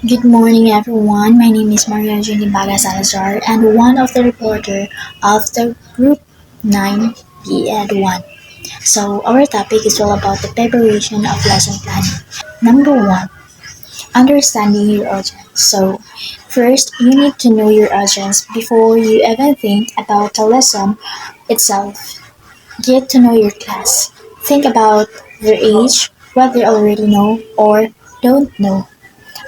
Good morning, everyone. My name is Maria Jenny Baga Salazar, and one of the reporter of the Group 9B Ed 1. So, our topic is all about the preparation of lesson planning. Number 1, understanding your audience. So, first, you need to know your audience before you even think about the lesson itself. Get to know your class. Think about their age, what they already know or don't know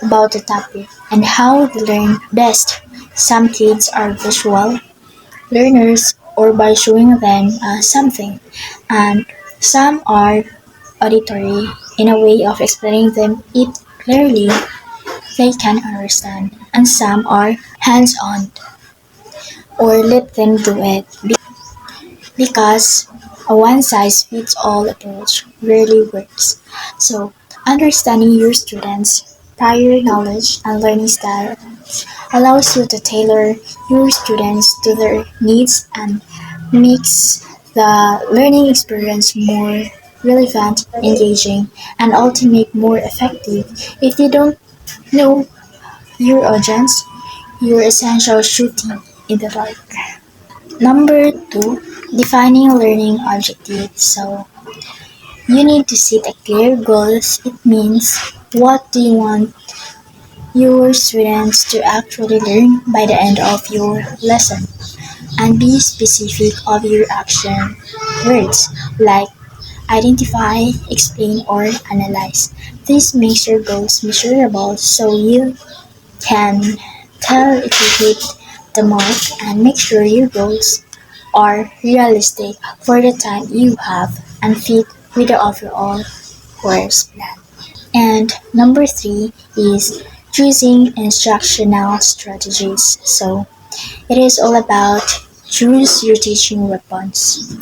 about the topic and how they learn best. Some kids are visual learners or by showing them something, and some are auditory in a way of explaining them it clearly they can understand, and some are hands-on or let them do it because a one-size-fits-all approach rarely works. So, understanding your students' prior knowledge and learning style allows you to tailor your students to their needs and makes the learning experience more relevant, engaging, and ultimately more effective. If you don't know your audience, you're essentially shooting in the dark. Number two, defining learning objectives. So you need to set a clear goals. It means what do you want your students to actually learn by the end of your lesson, and be specific of your action words like identify, explain, or analyze. This makes your goals measurable so you can tell if you hit the mark and make sure your goals are realistic for the time you have and fit with the overall course plan. And number three is choosing instructional strategies. So it is all about choose your teaching weapons.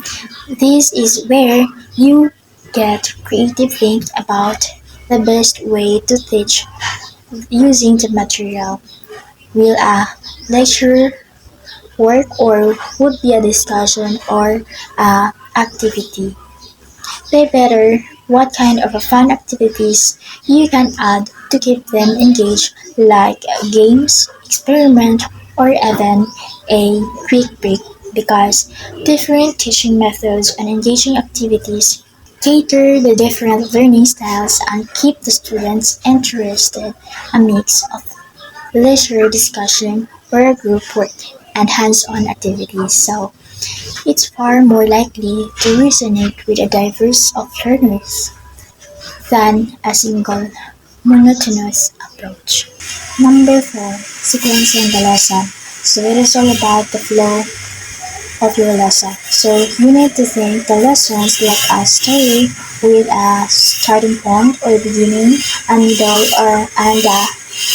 This is where you get creative think about the best way to teach using the material. Will a lecture work or would be a discussion or a activity? Play better what kind of a fun activities you can add to keep them engaged like games, experiment, or even a quick break because different teaching methods and engaging activities cater the different learning styles and keep the students interested. A mix of leisure discussion or a group work and hands-on activities. So it's far more likely to resonate with a diverse of learners than a single monotonous approach. Number 4, sequencing the lesson. So it is all about the flow of your lesson. So you need to think the lessons like a story with a starting point or beginning, a middle, or and a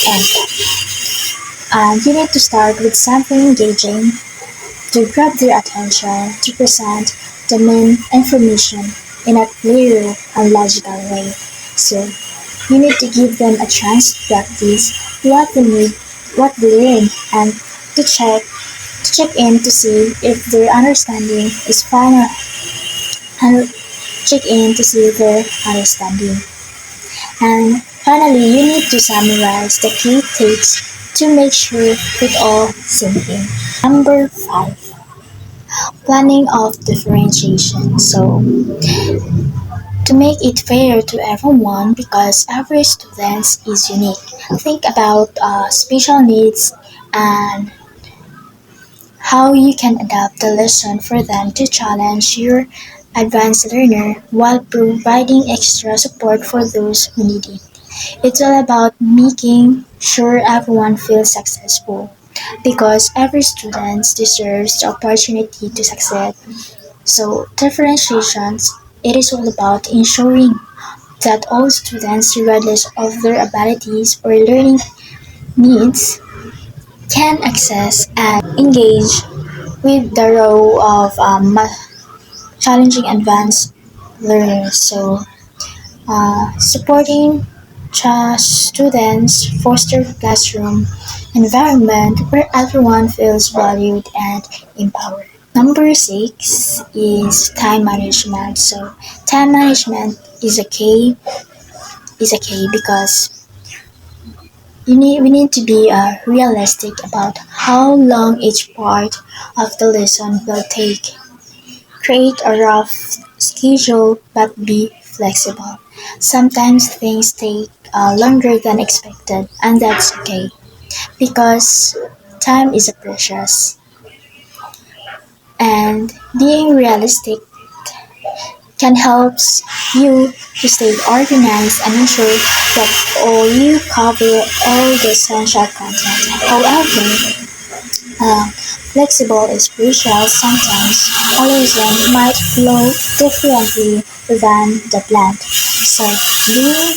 end. And you need to start with something engaging to grab their attention to present the main information in a clear and logical way. So you need to give them a chance to practice what they need, what they learn, and to check in to see if their understanding is fine and check in to see their understanding. And finally, you need to summarize the key takes to make sure it all sinks in. Number 5, planning of differentiation. So to make it fair to everyone because every student is unique. Think about special needs and how you can adapt the lesson for them to challenge your advanced learner while providing extra support for those who need it. It's all about making sure everyone feels successful because every student deserves the opportunity to succeed. So differentiations, it is all about ensuring that all students, regardless of their abilities or learning needs, can access and engage with the role of challenging advanced learners. So supporting students foster classroom environment where everyone feels valued and empowered. Number 6 is time management. So time management is a key because we need to be realistic about how long each part of the lesson will take. Create a rough schedule but be flexible. Sometimes things take longer than expected, and that's okay because time is precious. And being realistic can help you to stay organized and ensure that all you cover all the essential content. However, flexible is crucial. Sometimes a lesson might flow differently than the plan. So being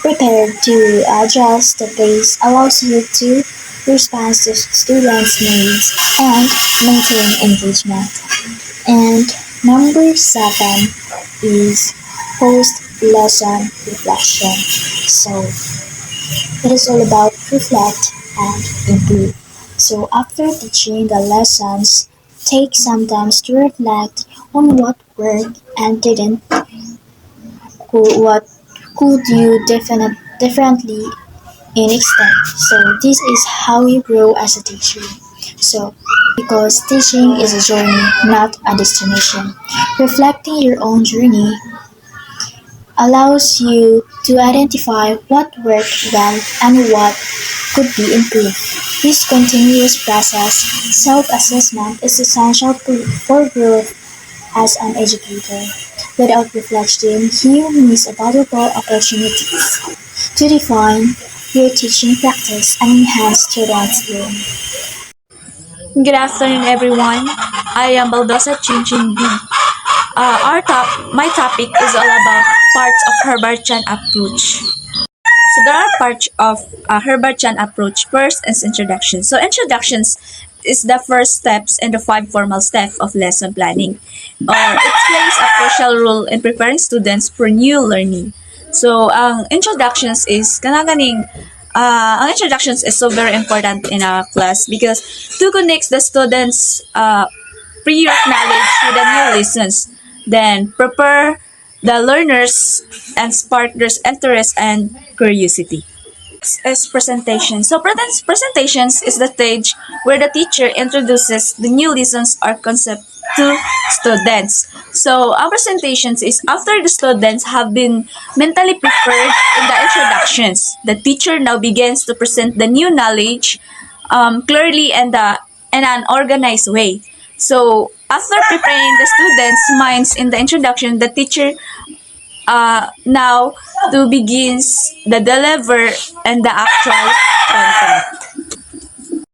prepared to adjust the pace allows you to respond to students' needs and maintain engagement. And number seven is post-lesson reflection. So it is all about reflect and improve. So after teaching the lessons, take some time to reflect on what worked and didn't, what could you differently in next step. So this is how you grow as a teacher. So because teaching is a journey, not a destination. Reflecting your own journey allows you to identify what worked well and what could be improved. This continuous process, self-assessment, is essential for growth as an educator. Without reflection, you miss valuable opportunities to define your teaching practice and enhance students' learning. Good afternoon, everyone. I am Baldosa Chinchin B. My topic is all about parts of Herbartian approach. So there are parts of Herbartian approach. First is introduction. So introductions is the first steps and the five formal steps of lesson planning. It plays a crucial role in preparing students for new learning. So ang introductions is ang introductions is so very important in our class because to connect the students prior knowledge with the new lessons, then prepare the learners and spark their interest and curiosity. Is presentation. So presentations is the stage where the teacher introduces the new lessons or concept to students. So our presentations is after the students have been mentally prepared in the introductions. The teacher now begins to present the new knowledge clearly and in an organized way. So after preparing the students' minds in the introduction, the teacher now to begins the deliver and the actual content.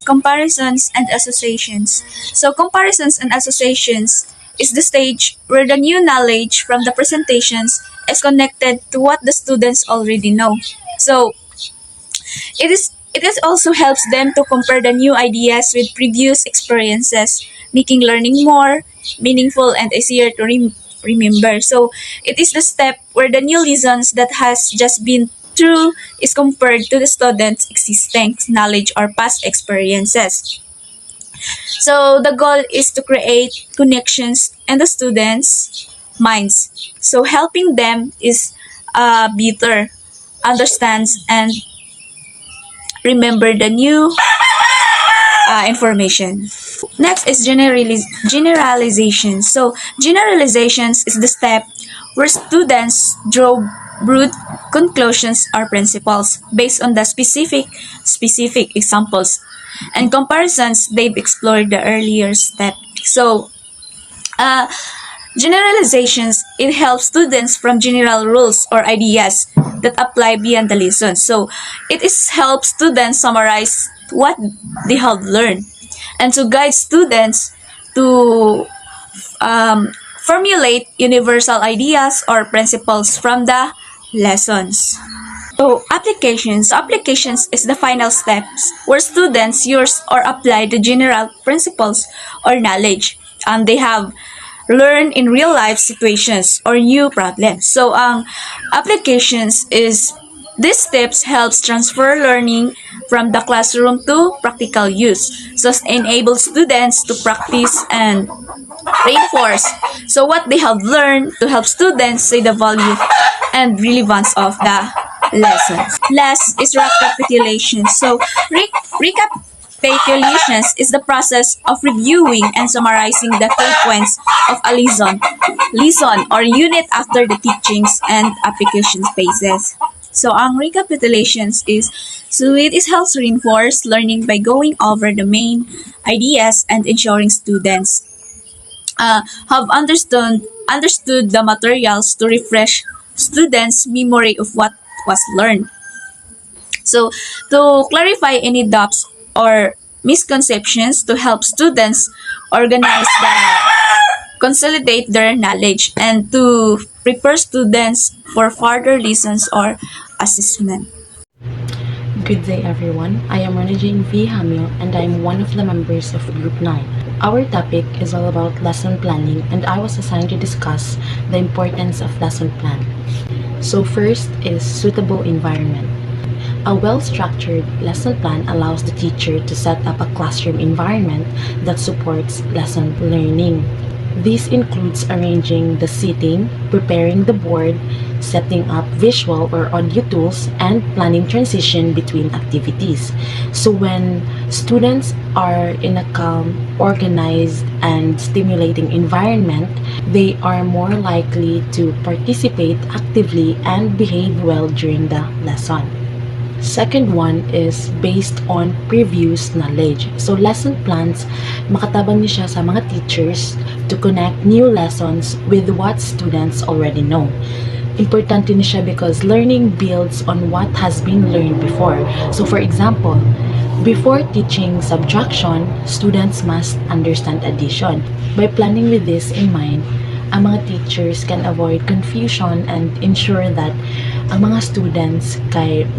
Comparisons and associations. So comparisons and associations is the stage where the new knowledge from the presentations is connected to what the students already know. So it is also helps them to compare the new ideas with previous experiences, making learning more meaningful and easier to remember. So it is the step where the new lessons that has just been through is compared to the students' existing knowledge or past experiences. So the goal is to create connections in the students' minds. So helping them is better understands and remember the new information. Next is generalization. So generalizations is the step where students draw broad conclusions or principles based on the specific examples and comparisons they've explored the earlier step. So uh, generalizations, it helps students from general rules or ideas that apply beyond the lesson. So it is helps students summarize what they have learned and to guide students to formulate universal ideas or principles from the lessons. So applications. So applications is the final steps where students use or apply the general principles or knowledge and they have learned in real life situations or new problems. So applications is these steps helps transfer learning from the classroom to practical use. So enable students to practice and reinforce so what they have learned to help students see the value and relevance of the lessons. Last is recapitulation. So, recapitulations is the process of reviewing and summarizing the key points of a lesson or unit after the teachings and application phases. So, ang recapitulations is, so it is helps reinforce learning by going over the main ideas and ensuring students have understood the materials to refresh students' memory of what was learned. So, to clarify any doubts or misconceptions to help students organize the consolidate their knowledge and to prepare students for further lessons or assessment. Good day everyone, I am Renajane V. Hamil and I am one of the members of Group 9. Our topic is all about lesson planning and I was assigned to discuss the importance of lesson plan. So first is suitable environment. A well-structured lesson plan allows the teacher to set up a classroom environment that supports lesson learning. This includes arranging the seating, preparing the board, setting up visual or audio tools, and planning transition between activities. So when students are in a calm, organized, and stimulating environment, they are more likely to participate actively and behave well during the lesson. Second one is based on previous knowledge. So lesson plans, makatabang niya siya sa mga teachers to connect new lessons with what students already know. Importante niya siya because learning builds on what has been learned before. So for example, before teaching subtraction, students must understand addition. By planning with this in mind, ang mga teachers can avoid confusion and ensure that ang mga students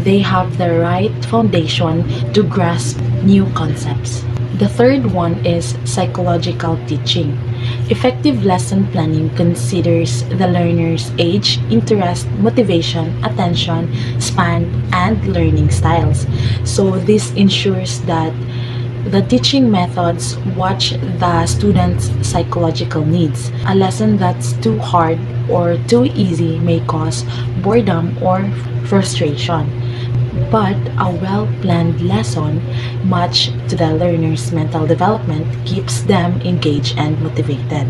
they have the right foundation to grasp new concepts. The third one is psychological teaching. Effective lesson planning considers the learner's age, interest, motivation, attention, span, and learning styles. So this ensures that the teaching methods watch the student's psychological needs. A lesson that's too hard or too easy may cause boredom or frustration. But a well-planned lesson matched to the learner's mental development keeps them engaged and motivated.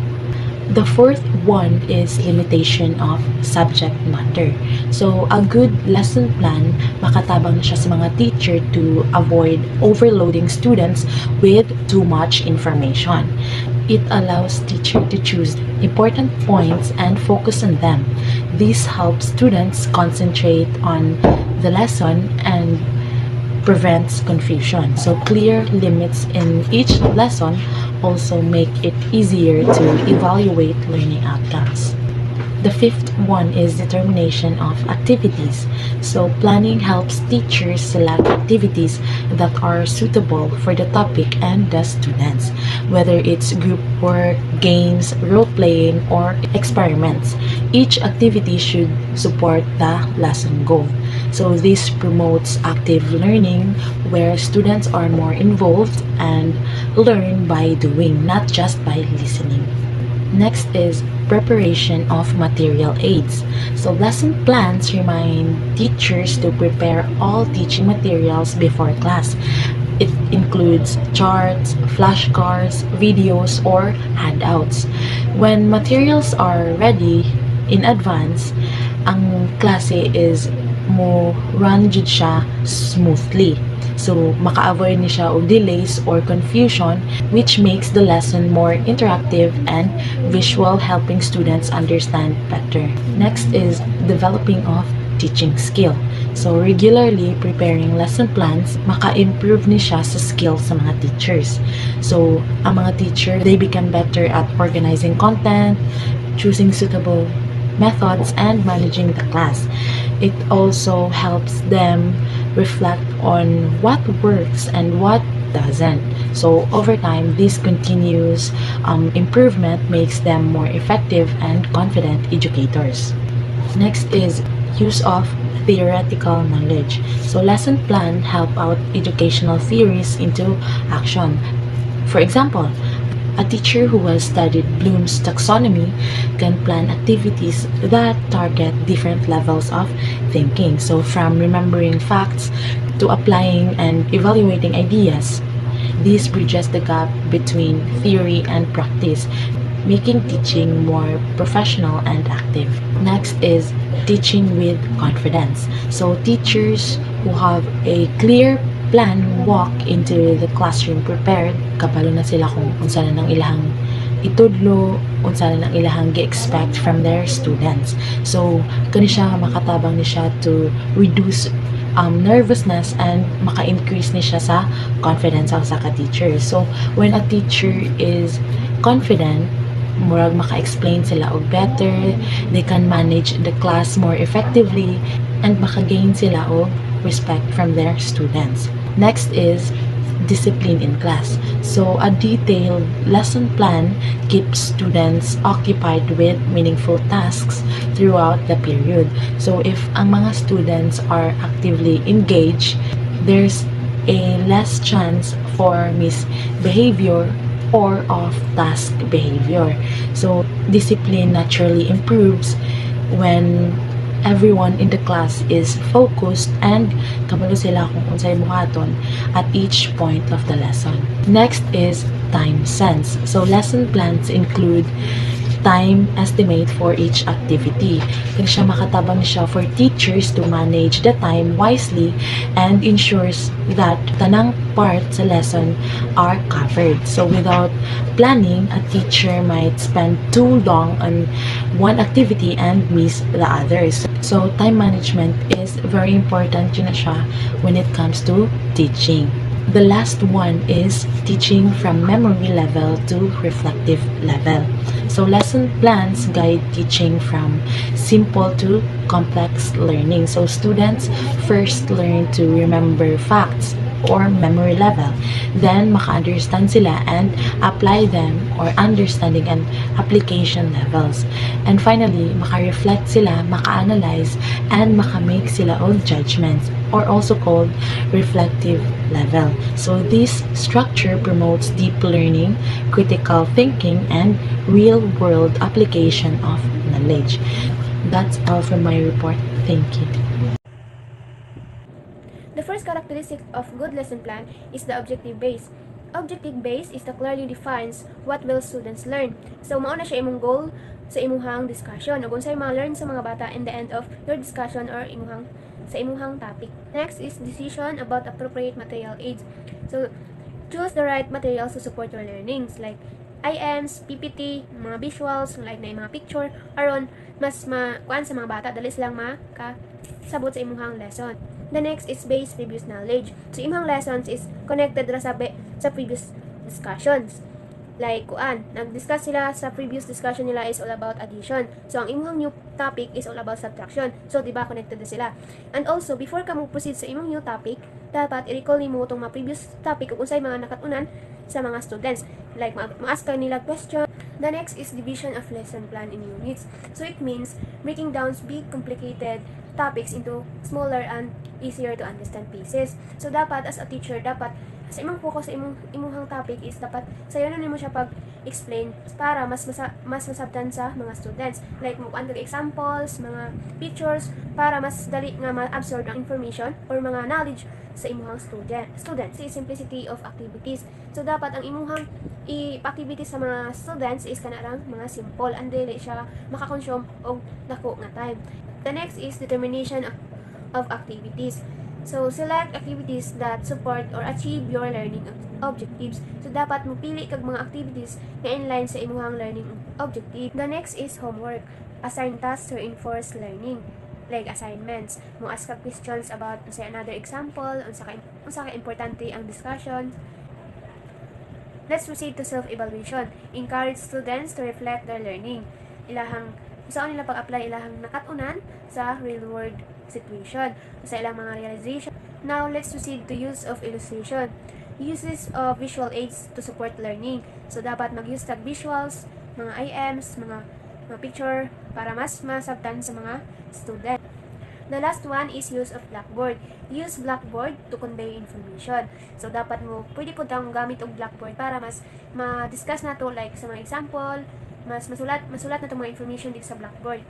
The fourth one is limitation of subject matter. So, a good lesson plan, makatabang siya sa mga teacher to avoid overloading students with too much information. It allows teacher to choose important points and focus on them. This helps students concentrate on the lesson and prevents confusion. So clear limits in each lesson also make it easier to evaluate learning outcomes. The fifth one is determination of activities. So planning helps teachers select activities that are suitable for the topic and the students, whether it's group work, games, role-playing, or experiments. Each activity should support the lesson goal. So this promotes active learning where students are more involved and learn by doing, not just by listening. Next is preparation of material aids. So lesson plans remind teachers to prepare all teaching materials before class. It includes charts, flashcards, videos, or handouts. When materials are ready in advance, ang klase is mo run jud siya smoothly. So, maka-avoid ni siya og delays or confusion, which makes the lesson more interactive and visual, helping students understand better. Next is developing of teaching skill. So, regularly preparing lesson plans, maka-improve ni siya sa skills sa mga teachers. So, ang mga teacher, they become better at organizing content, choosing suitable methods, and managing the class. It also helps them reflect on what works and what doesn't. So over time, this continuous improvement makes them more effective and confident educators. Next is use of theoretical knowledge. So lesson plan help out educational theories into action. For example, A teacher who has studied Bloom's taxonomy can plan activities that target different levels of thinking. So, from remembering facts to applying and evaluating ideas. This bridges the gap between theory and practice, making teaching more professional and active. Next is teaching with confidence. So teachers who have a clear plan walk into the classroom prepared, kabalo na sila kung unsa na nang ilahang itudlo, unsa na nang ilahang gi-expect from their students. So kani siya makatabang ni siya to reduce nervousness and maka-increase ni siya sa confidence sa ka-teacher. So when a teacher is confident, murag maka-explain sila og better, they can manage the class more effectively, and maka-gain sila og respect from their students. Next is discipline in class. So a detailed lesson plan keeps students occupied with meaningful tasks throughout the period. So if ang mga students are actively engaged, there's a less chance for misbehavior or off-task behavior. So discipline naturally improves when everyone in the class is focused and kabalo sila kung unsay buhaton at each point of the lesson. Next is time sense. So lesson plans include time estimate for each activity. Kaya siya makatabang siya for teachers to manage the time wisely and ensures that tanang part sa lesson are covered. So without planning, a teacher might spend too long on one activity and miss the others. So time management is very important yun na siya when it comes to teaching. The last one is teaching from memory level to reflective level. So lesson plans guide teaching from simple to complex learning. So students first learn to remember facts or memory level. Then maka-understand sila and apply them or understanding and application levels. And finally, maka-reflect sila, maka-analyze, and maka-make sila of judgments or also called reflective level. So this structure promotes deep learning, critical thinking, and real-world application of knowledge. That's all from my report. Thank you. The first characteristic of good lesson plan is the objective base. Objective base is the clearly defines what will students learn. So mao na siya imong goal sa imuhang discussion ug unsay ma-learn sa mga bata in the end of your discussion or sa imuhang topic. Next is decision about appropriate material aids. So choose the right materials to support your learnings like IMs, PPT, mga visuals, like na mga picture aron mas kuan sa mga bata dali silang makasabot sa imuhang lesson. The next is base previous knowledge. So imong lessons is connected ra sa previous discussions. Like kuan, nag-discuss sila sa previous discussion nila is all about addition. So ang imong new topic is all about subtraction. So di ba connected na sila. And also before ka mo proceed sa imong new topic, dapat i-recall nimo tong mga previous topic ug unsay mga nakatunan sa mga students. Like ma-ask ka nila question. The next is division of lesson plan in units. So it means breaking down big complicated topics into smaller and easier to understand pieces. So dapat as a teacher, dapat sa imong focus sa imuhang topic is dapat sayo na nimo siya pag-explain para mas masabtan sa mga students. Like mo ang examples, mga pictures para mas dali nga ma-absorb ang information or mga knowledge sa imuhang students. Si simplicity of activities. So dapat ang imuhang activities sa mga students is kanarang mga simple and dili siya makakonsume og dako nga time. The next is determination of activities. So, select activities that support or achieve your learning objectives. So, dapat mupili kag mga activities na inline sa imuhang learning objective. The next is homework. Assign tasks to reinforce learning. Like assignments. Mo ask ka questions about say another example, unsa ka importante ang discussion. Let's proceed to self-evaluation. Encourage students to reflect their learning. Saan nila pag-apply ilahang nakatunan sa real-world situation, sa ilang mga realization. Now, let's proceed to use of illustration. Uses of visual aids to support learning. So, dapat mag-use tag visuals, mga IMs, mga picture, para mas masabtan sa mga student. The last one is use of Blackboard. Use Blackboard to convey information. So, dapat mo, pwede po tayong gamit og Blackboard para mas ma-discuss na to like sa mga example, masulat na to mga information dito sa Blackboard.